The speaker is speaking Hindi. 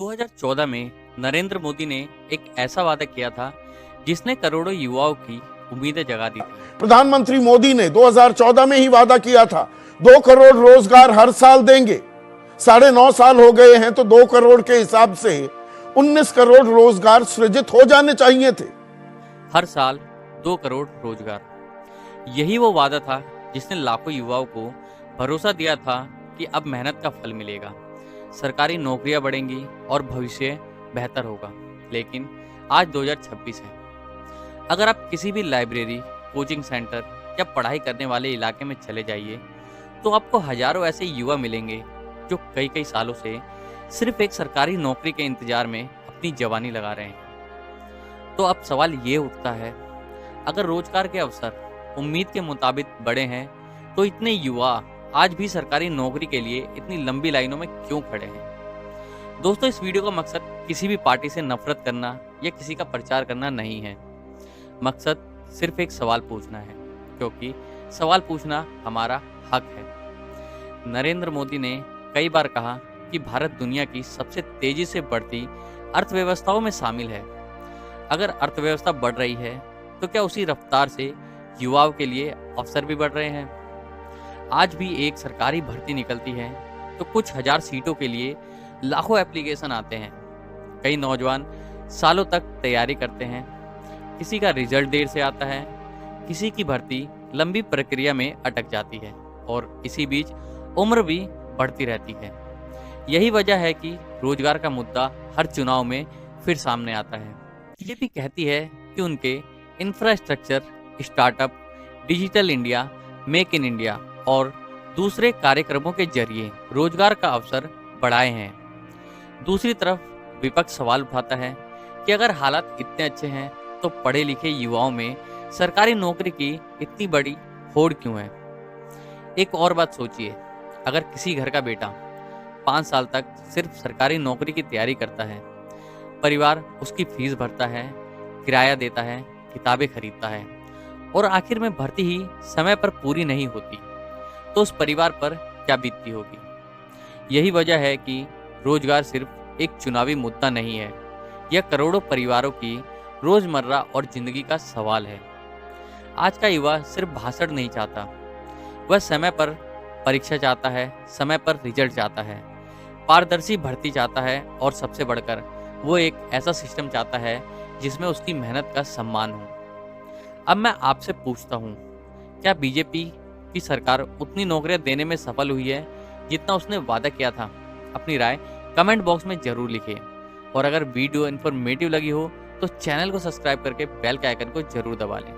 2014 में नरेंद्र मोदी ने एक ऐसा वादा किया था जिसने करोड़ों युवाओं की उम्मीदें जगा दी थी। प्रधानमंत्री मोदी ने 2014 में ही वादा किया था 2 करोड़ रोजगार हर साल देंगे। 9.5 साल हो गए हैं तो 2 करोड़ के हिसाब से 19 करोड़ रोजगार सृजित हो जाने चाहिए थे। हर साल 2 करोड़ रोजगार, यही वो वादा था जिसने लाखों युवाओं को भरोसा दिया था कि अब मेहनत का फल मिलेगा, सरकारी नौकरियां बढ़ेंगी और भविष्य बेहतर होगा। लेकिन आज 2026 है। अगर आप किसी भी लाइब्रेरी, कोचिंग सेंटर या पढ़ाई करने वाले इलाके में चले जाइए तो आपको हजारों ऐसे युवा मिलेंगे जो कई कई सालों से सिर्फ एक सरकारी नौकरी के इंतजार में अपनी जवानी लगा रहे हैं। तो अब सवाल ये उठता है, अगर रोजगार के अवसर उम्मीद के मुताबिक बड़े हैं तो इतने युवा आज भी सरकारी नौकरी के लिए इतनी लंबी लाइनों में क्यों खड़े हैं? दोस्तों, इस वीडियो का मकसद किसी भी पार्टी से नफरत करना या किसी का प्रचार करना नहीं है। मकसद सिर्फ एक सवाल पूछना है, क्योंकि सवाल पूछना हमारा हक है। नरेंद्र मोदी ने कई बार कहा कि भारत दुनिया की सबसे तेजी से बढ़ती अर्थव्यवस्थाओं में शामिल है। अगर अर्थव्यवस्था बढ़ रही है तो क्या उसी रफ्तार से युवाओं के लिए अवसर भी बढ़ रहे हैं? आज भी एक सरकारी भर्ती निकलती है तो कुछ हजार सीटों के लिए लाखों एप्लीकेशन आते हैं। कई नौजवान सालों तक तैयारी करते हैं, किसी का रिजल्ट देर से आता है, किसी की भर्ती लंबी प्रक्रिया में अटक जाती है और इसी बीच उम्र भी बढ़ती रहती है। यही वजह है कि रोजगार का मुद्दा हर चुनाव में फिर सामने आता है। बीजेपी कहती है कि उनके infrastructure, startup, digital India, make in India और दूसरे कार्यक्रमों के जरिए रोजगार का अवसर बढ़ाए हैं। दूसरी तरफ विपक्ष सवाल उठाता है कि अगर हालात इतने अच्छे हैं तो पढ़े लिखे युवाओं में सरकारी नौकरी की इतनी बड़ी होड़ क्यों है? एक और बात सोचिए, अगर किसी घर का बेटा 5 साल तक सिर्फ सरकारी नौकरी की तैयारी करता है, परिवार उसकी फीस भरता है, किराया देता है, किताबें खरीदता है और आखिर में भर्ती ही समय पर पूरी नहीं होती, तो उस परिवार पर क्या बीतती होगी? यही वजह है कि रोजगार सिर्फ एक चुनावी मुद्दा नहीं है, यह करोड़ों परिवारों की रोजमर्रा और जिंदगी का सवाल है। आज का युवा सिर्फ भाषण नहीं चाहता, वह समय पर परीक्षा चाहता है, समय पर रिजल्ट चाहता है, पारदर्शी भर्ती चाहता है और सबसे बढ़कर वो एक ऐसा सिस्टम चाहता है जिसमें उसकी मेहनत का सम्मान हो। अब मैं आपसे पूछता हूँ, क्या बीजेपी की सरकार उतनी नौकरियां देने में सफल हुई है जितना उसने वादा किया था? अपनी राय कमेंट बॉक्स में जरूर लिखिए और अगर वीडियो इन्फॉर्मेटिव लगी हो तो चैनल को सब्सक्राइब करके बेल के आइकन को जरूर दबा लें।